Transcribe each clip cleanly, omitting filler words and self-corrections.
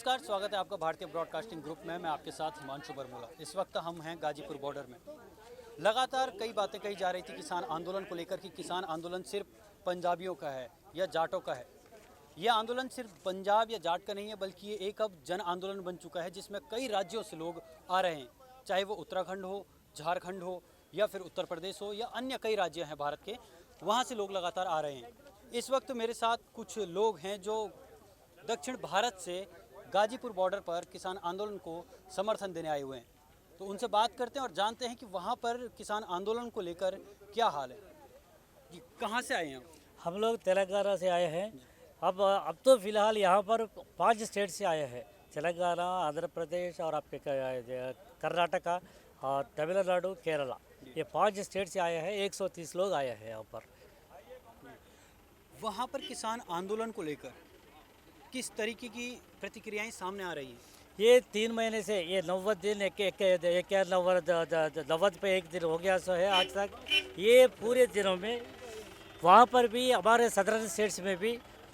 नमस्कार, स्वागत है आपका भारतीय ब्रॉडकास्टिंग ग्रुप में। मैं आपके साथ हिमांशु बरमूला। इस वक्त हम हैं गाजीपुर बॉर्डर में। लगातार कई बातें कही जा रही थी किसान आंदोलन को लेकर कि किसान आंदोलन सिर्फ पंजाबियों का है या जाटों का है। यह आंदोलन सिर्फ पंजाब या जाट का नहीं है, बल्कि ये एक अब जन आंदोलन बन चुका है जिसमें कई राज्यों से लोग आ रहे हैं, चाहे वो उत्तराखंड हो, झारखंड हो या फिर उत्तर प्रदेश हो या अन्य कई राज्य हैं भारत के, वहाँ से लोग लगातार आ रहे हैं। इस वक्त मेरे साथ कुछ लोग हैं जो दक्षिण भारत से गाजीपुर बॉर्डर पर किसान आंदोलन को समर्थन देने आए हुए हैं। तो उनसे बात करते हैं और जानते हैं कि वहाँ पर किसान आंदोलन को लेकर क्या हाल है। जी, कहाँ से आए हैं आप? हम लोग तेलंगाना से आए हैं। अब तो फिलहाल यहाँ पर 5 स्टेट से आए हैं। तेलंगाना, आंध्र प्रदेश और आपके कर्नाटका और तमिलनाडु, केरला, ये 5 स्टेट से आए हैं। 130 लोग आए हैं यहाँ पर। वहाँ पर किसान आंदोलन को लेकर किस तरीके की प्रतिक्रियाएं सामने आ रही हैं? ये 3 महीने से ये 90 दिन एक 90 पे एक दिन हो गया सो है आज तक। ये पूरे दिनों में वहाँ पर भी हमारे सदर्न स्टेट्स में भी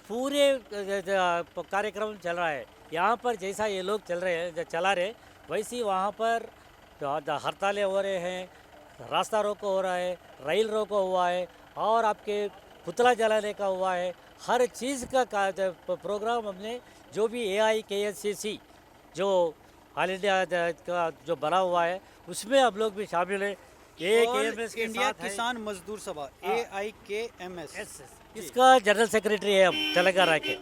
पूरे कार्यक्रम चल रहा है। यहाँ पर जैसा ये लोग चला रहे वैसे ही वहाँ पर हड़तालें हो रहे हैं, रास्ता रोको हो रहा है, रेल रोको हुआ है और आपके पुतला जलाने का हुआ है। हर चीज़ का प्रोग्राम हमने जो भी AIKSCC जो ऑल इंडिया का जो बना हुआ है उसमें हम लोग भी शामिल है। AKMS के इंडिया साथ है। किसान मजदूर सभा AIKMS, इसका जनरल सेक्रेटरी है हम तेलंगाना के।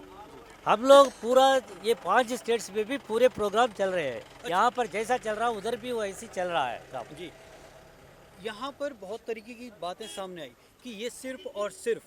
हम लोग पूरा ये 5 स्टेट्स में भी पूरे प्रोग्राम चल रहे हैं। यहाँ पर जैसा चल रहा है उधर भी वैसे चल रहा है काम। जी, यहाँ पर बहुत तरीके की बातें सामने आई कि ये सिर्फ और सिर्फ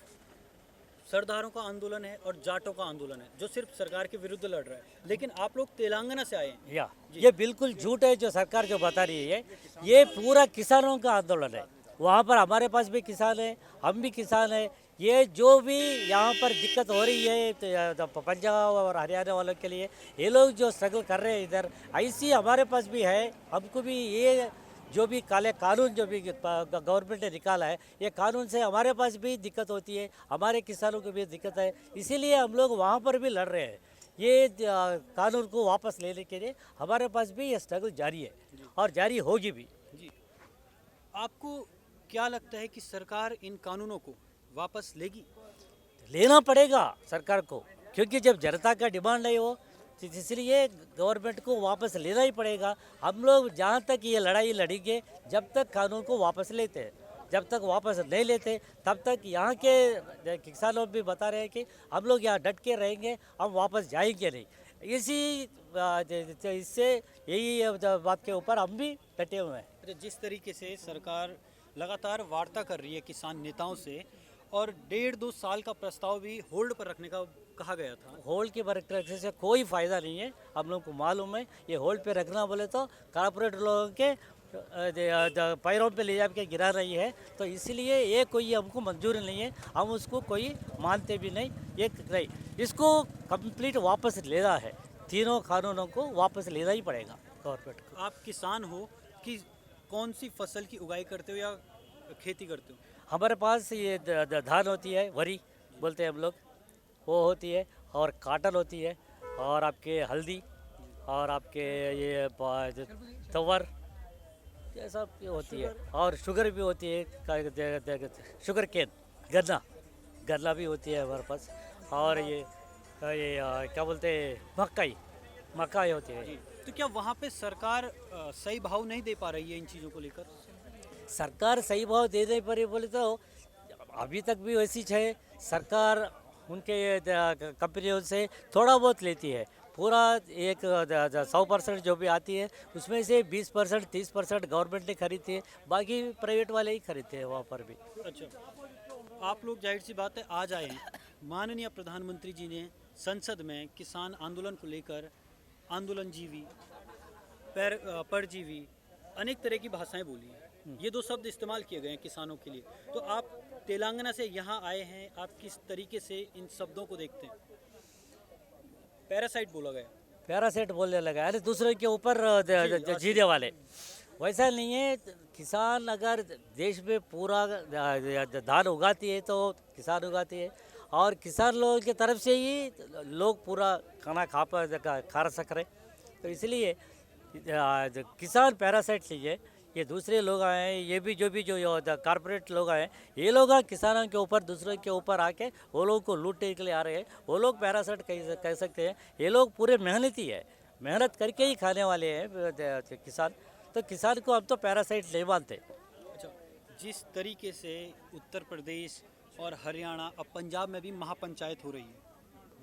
सरदारों का आंदोलन है और जाटों का आंदोलन है जो सिर्फ सरकार के विरुद्ध लड़ रहा है, लेकिन आप लोग तेलंगाना से आए हैं। ये बिल्कुल झूठ है जो सरकार जो बता रही है। ये पूरा किसानों का आंदोलन है। वहाँ पर हमारे पास भी किसान है, हम भी किसान है। ये जो भी यहाँ पर दिक्कत हो रही है तो पंजाब और हरियाणा वालों के लिए, ये लोग जो स्ट्रगल कर रहे हैं इधर, ऐसी हमारे पास भी है। हमको भी ये जो भी काले कानून जो भी गवर्नमेंट ने निकाला है, ये कानून से हमारे पास भी दिक्कत होती है, हमारे किसानों को भी दिक्कत है। इसीलिए हम लोग वहाँ पर भी लड़ रहे हैं। ये कानून को वापस लेने के लिए हमारे पास भी ये स्ट्रगल जारी है और जारी होगी भी। जी, आपको क्या लगता है कि सरकार इन कानूनों को वापस लेगी? लेना पड़ेगा सरकार को, क्योंकि जब जनता का डिमांड है वो, तो इसलिए गवर्नमेंट को वापस लेना ही पड़ेगा। हम लोग जहाँ तक ये लड़ाई लड़ेंगे जब तक कानून को वापस लेते हैं, जब तक वापस नहीं लेते तब तक यहाँ के किसानों भी बता रहे हैं कि हम लोग यहाँ डट के रहेंगे, हम वापस जाएंगे नहीं। इससे यही बात के ऊपर हम भी डटे हुए हैं। जिस तरीके से सरकार लगातार वार्ता कर रही है किसान नेताओं से और 1.5-2 साल का प्रस्ताव भी होल्ड पर रखने का कहा गया था। होल्ड के पर रखने से कोई फ़ायदा नहीं है। हम लोग को मालूम है ये होल्ड पे रखना बोले तो कॉर्पोरेट लोगों के पैरों पे ले जाके गिरा रही है। तो इसलिए ये कोई हमको मंजूर नहीं है, हम उसको कोई मानते भी नहीं। ये नहीं, इसको कंप्लीट वापस लेना है। तीनों कानूनों को वापस लेना ही पड़ेगा गवर्नमेंट को। आप किसान हो कि कौन सी फसल की उगाई करते हो या खेती करते हो? हमारे पास ये धान होती है, वरी बोलते हैं हम लोग, वो होती है, और काटन होती है, और आपके हल्दी, और आपके ये तवर, ये सब ये होती है, और शुगर भी होती है, शुगर केन, गन्ना भी होती है हमारे पास, और ये क्या बोलते हैं मकाई होती है। तो क्या वहाँ पे सरकार सही भाव नहीं दे पा रही है इन चीज़ों को लेकर? सरकार सही भाव दे नहीं पा रही बोले तो अभी तक भी वैसी है। सरकार उनके कंपनियों से थोड़ा बहुत लेती है। पूरा 100% जो भी आती है उसमें से 20% 30% गवर्नमेंट ने खरीदती है, बाकी प्राइवेट वाले ही खरीदते हैं वहाँ पर भी। अच्छा, आप लोग जाहिर सी बात है आज आए हैं। माननीय प्रधानमंत्री जी ने संसद में किसान आंदोलन को लेकर आंदोलनजीवी, परजीवी, अनेक तरह की भाषाएं बोली हैं। ये 2 शब्द इस्तेमाल किए गए हैं किसानों के लिए। तो आप तेलंगाना से यहाँ आए हैं, आप किस तरीके से इन शब्दों को देखते हैं? पैरासाइट बोला गया, पैरासाइट बोलने लगा, अरे दूसरे के ऊपर जीने वाले। वैसा नहीं है। किसान अगर देश में पूरा धान उगाती है तो किसान उगाती है, और किसान लोगों की तरफ से ही लोग पूरा खाना खा सक रहे। तो इसलिए जो किसान पैरासाइट लीजिए, ये दूसरे लोग आए हैं, ये भी जो कारपोरेट लोग आए हैं, ये लोग किसानों के ऊपर दूसरों के ऊपर आके वो लोग को लूटने के लिए आ रहे हैं। वो लोग पैरासाइट कह सकते हैं। ये लोग पूरे मेहनती है, मेहनत करके ही खाने वाले हैं किसान। तो किसान को हम तो पैरासाइट नहीं मानते। अच्छा, जिस तरीके से उत्तर प्रदेश और हरियाणा, अब पंजाब में भी महापंचायत हो रही है,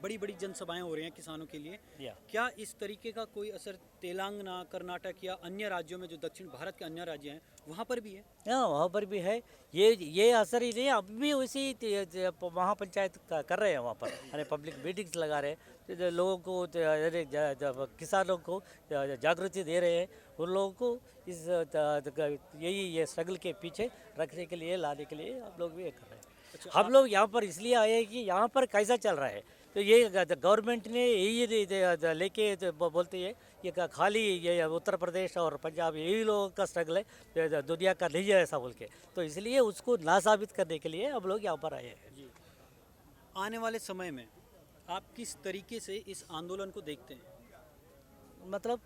बड़ी बड़ी जनसभाएं हो रही हैं किसानों के लिए, या क्या इस तरीके का कोई असर तेलंगाना, कर्नाटक या अन्य राज्यों में, जो दक्षिण भारत के अन्य राज्य हैं, वहाँ पर भी है? हाँ, वहाँ पर भी है। ये असर ही नहीं, अब भी उसी महापंचायत कर रहे हैं वहाँ पर, अरे पब्लिक मीटिंग्स लगा रहे हैं, जो लोगों को किसानों को जागृति दे रहे हैं। उन लोगों को इस ये स्ट्रगल के पीछे रखने के लिए, लाने के लिए हम लोग भी ये कर रहे हैं। अच्छा, हम लोग यहाँ पर इसलिए आए हैं कि यहाँ पर कैसा चल रहा है। तो ये गवर्नमेंट ने यही लेके बोलते हैं ये खाली ये उत्तर प्रदेश और पंजाब यही लोगों का स्ट्रगल है, दुनिया का नहीं है ऐसा बोल के। तो इसलिए उसको ना साबित करने के लिए हम लोग यहाँ पर आए हैं। जी, आने वाले समय में आप किस तरीके से इस आंदोलन को देखते हैं? मतलब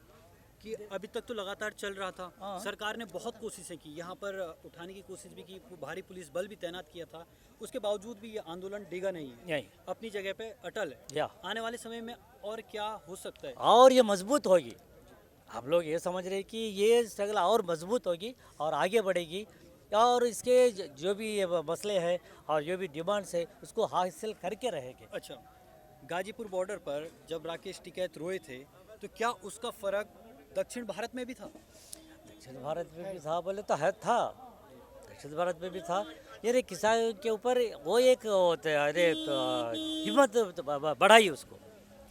कि अभी तक तो लगातार चल रहा था, हाँ। सरकार ने बहुत कोशिशें की, यहाँ पर उठाने की कोशिश भी की, भारी पुलिस बल भी तैनात किया था, उसके बावजूद भी ये आंदोलन डिगा नहीं है, यही अपनी जगह पे अटल है। या आने वाले समय में और क्या हो सकता है? और ये मजबूत होगी। हम लोग ये समझ रहे हैं कि ये स्ट्रगल और मजबूत होगी और आगे बढ़ेगी, और इसके जो भी ये मसले हैं और जो भी डिमांड्स है उसको हासिल करके रहेंगे। अच्छा, गाजीपुर बॉर्डर पर जब राकेश टिकैत रोए थे, तो क्या उसका फर्क दक्षिण भारत में भी था? दक्षिण भारत में भी था बोले तो है, था दक्षिण भारत में भी था। ये किसान के ऊपर वो एक हिम्मत बढ़ाई, उसको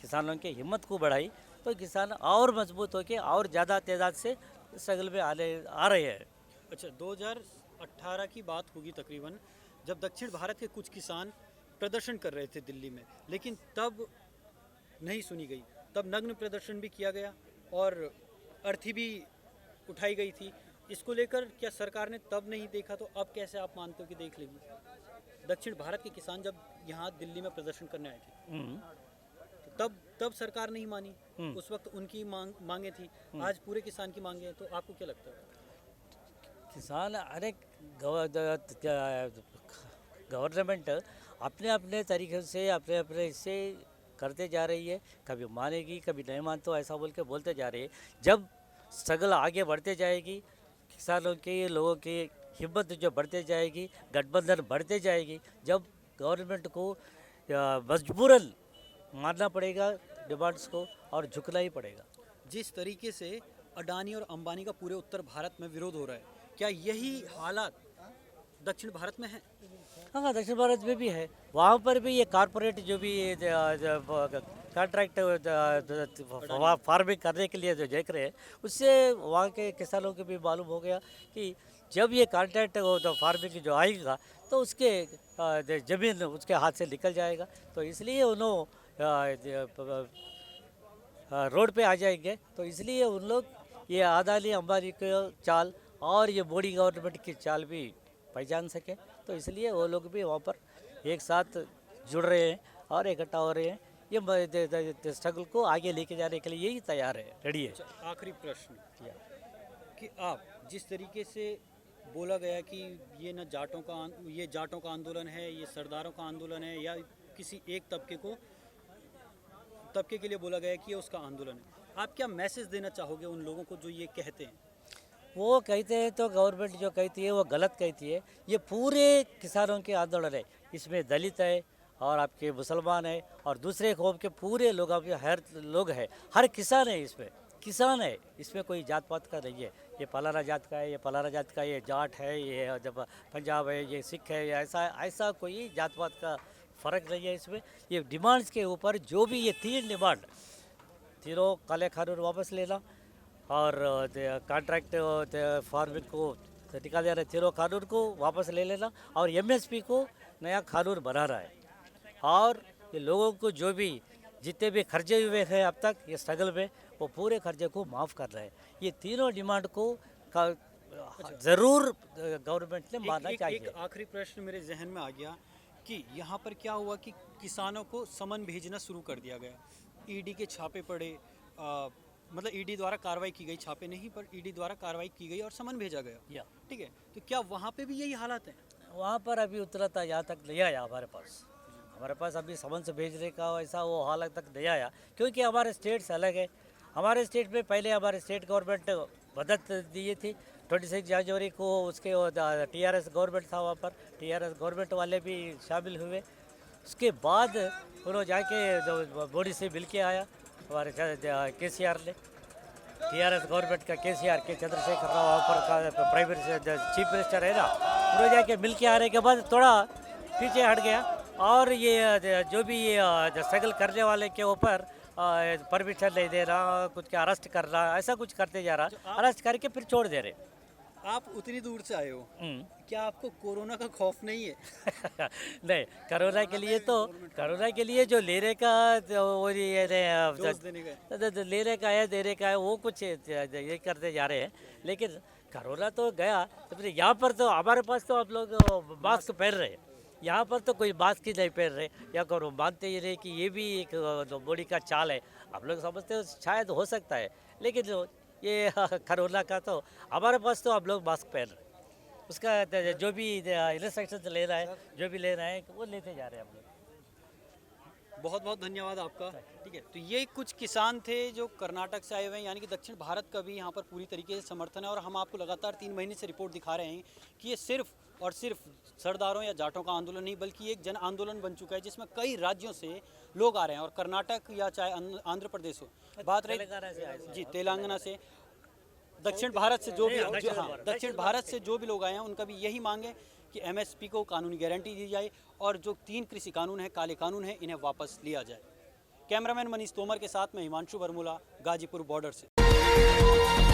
किसानों की हिम्मत को बढ़ाई, तो किसान और मजबूत होके और ज़्यादा तादाद से स्ट्रगल में आ रहे हैं। अच्छा, 2018 की बात होगी तकरीबन, जब दक्षिण भारत के कुछ किसान प्रदर्शन कर रहे थे दिल्ली में, लेकिन तब नहीं सुनी गई, तब नग्न प्रदर्शन भी किया गया और अर्थी भी उठाई गई थी। इसको लेकर क्या सरकार ने तब नहीं देखा, तो अब कैसे आप मानते हो कि देख लेगी? दक्षिण भारत के किसान जब यहाँ दिल्ली में प्रदर्शन करने आए थे, तो तब सरकार नहीं मानी, उस वक्त उनकी मांगे थी, आज पूरे किसान की मांगे हैं, तो आपको क्या लगता है? किसान अरे गवर्नमेंट अपने अपने तरीके से अपने अपने इससे करते जा रही है, कभी मानेगी कभी नहीं मानते, ऐसा बोल के बोलते जा रही है। जब स्ट्रगल आगे बढ़ते जाएगी, किसानों के लोगों की हिम्मत जो बढ़ते जाएगी, गठबंधन बढ़ते जाएगी, जब गवर्नमेंट को मजबूरन मानना पड़ेगा डिमांड्स को और झुकना ही पड़ेगा। जिस तरीके से अडानी और अंबानी का पूरे उत्तर भारत में विरोध हो रहा है, क्या यही हालात दक्षिण भारत में है? हाँ, दक्षिण भारत में भी है। वहाँ पर भी ये कारपोरेट जो भी कॉन्ट्रैक्ट फार्मिंग करने के लिए जो देख रहे हैं, उससे वहाँ के किसानों को भी मालूम हो गया कि जब ये कॉन्ट्रैक्ट फार्मिंग जो आएगा तो उसके ज़मीन उसके हाथ से निकल जाएगा। तो इसलिए उन्होंने रोड पे आ जाएंगे। तो इसलिए उन लोग ये अदानी अंबानी की चाल और ये मोदी गवर्नमेंट की चाल भी पहचान सके, तो इसलिए वो लोग भी वहाँ पर एक साथ जुड़ रहे हैं और इकट्ठा हो रहे हैं। ये स्ट्रगल को आगे लेके जाने के लिए यही तैयार है, रेडी है। अच्छा, आखिरी प्रश्न कि आप जिस तरीके से बोला गया कि ये न जाटों का आंदोलन है, ये सरदारों का आंदोलन है, या किसी एक तबके के लिए बोला गया कि ये उसका आंदोलन है, आप क्या मैसेज देना चाहोगे उन लोगों को जो ये कहते हैं? वो कहते हैं तो गवर्नमेंट जो कहती है वो गलत कहती है। ये पूरे किसानों के आंदोलन है, इसमें दलित है और आपके मुसलमान है और दूसरे कौम के पूरे लोग, हर लोग है, हर किसान है इसमें, किसान है इसमें, कोई जात पात का नहीं है। ये फलाना जात का है, ये फलाना जात का, ये जाट है, ये जब पंजाब है, ये सिख है, ये ऐसा कोई जात पात का फ़र्क नहीं है इसमें। ये डिमांड्स के ऊपर जो भी ये तीन डिमांड, तीनों काले कानून वापस लेना और कॉन्ट्रैक्ट फार्मिंग को निकाल देना, तीनों कानून को वापस ले लेना और एमएसपी को नया कानून बनाना है। और ये लोगों को जो भी जितने भी खर्चे हुए हैं अब तक ये स्ट्रगल में, वो पूरे खर्चे को माफ़ कर रहे हैं। ये तीनों डिमांड को ज़रूर गवर्नमेंट ने मानना चाहिए। एक आखिरी प्रश्न मेरे जहन में आ गया कि यहाँ पर क्या हुआ कि किसानों को समन भेजना शुरू कर दिया गया, ईडी के छापे पड़े, मतलब ईडी द्वारा कार्रवाई की गई, छापे नहीं पर ईडी द्वारा कार्रवाई की गई और समन भेजा गया। ठीक है, तो क्या वहाँ पे भी यही हालात हैं? वहाँ पर अभी उतरा था, यहाँ तक नहीं आया हमारे पास अभी समन्स भेजने का वैसा वो हालत तक नहीं आया, क्योंकि हमारे स्टेट्स अलग है। हमारे स्टेट में पहले हमारे स्टेट गवर्नमेंट मदद दिए थी 26 जनवरी को, उसके TRS गवर्नमेंट था, वहाँ पर TRS गवर्नमेंट वाले भी शामिल हुए। उसके बाद उन्होंने जाके जो मोदी से मिल के आया हमारे KCR ने, TRS गवर्नमेंट का KCR के चंद्रशेखर राव वहाँ पर का प्राइम मिनिस्टर चीफ मिनिस्टर है ना, उन्होंने जाके मिल के आने के बाद थोड़ा पीछे हट गया। और ये जो भी ये स्ट्रगल करने वाले के ऊपर परमिशन नहीं दे रहा, कुछ के अरेस्ट कर रहा, ऐसा कुछ करते जा रहा, अरेस्ट करके फिर छोड़ दे रहे। आप उतनी दूर से आए हो, क्या आपको कोरोना का खौफ नहीं है? नहीं, कोरोना के लिए जो लेने का वो लेने का है, देने का है, वो कुछ ये करते जा रहे हैं। लेकिन कोरोना तो गया, तो फिर यहाँ पर तो हमारे पास तो आप लोग मास्क पहन रहे हैं, यहाँ पर तो कोई मास्क ही नहीं पहन रहे, या करो मानते ही रहे कि ये भी एक मोदी का चाल है। आप लोग समझते हो शायद हो सकता है, लेकिन ये कोरोना का तो हमारे पास तो आप लोग मास्क पहन रहे, उसका जो भी इंस्ट्रक्शन ले रहा है, जो भी ले रहे हैं वो लेते जा रहे हैं हम लोग। बहुत बहुत धन्यवाद आपका। ठीक है, तो ये कुछ किसान थे जो कर्नाटक से आए हुए हैं, यानी कि दक्षिण भारत का भी यहाँ पर पूरी तरीके से समर्थन है। और हम आपको लगातार 3 महीने से रिपोर्ट दिखा रहे हैं कि ये सिर्फ और सिर्फ सरदारों या जाटों का आंदोलन नहीं, बल्कि एक जन आंदोलन बन चुका है, जिसमें कई राज्यों से लोग आ रहे हैं। और कर्नाटक या चाहे आंध्र प्रदेश हो, बात रही जी तेलंगाना से, दक्षिण भारत से दक्षिण भारत से जो भी लोग आए हैं, उनका भी यही मांग है कि MSP को कानूनी गारंटी दी जाए और जो 3 कृषि कानून हैं, काले कानून हैं, इन्हें वापस लिया जाए। कैमरामैन मनीष तोमर के साथ मैं हिमांशु बरमूला, गाजीपुर बॉर्डर से।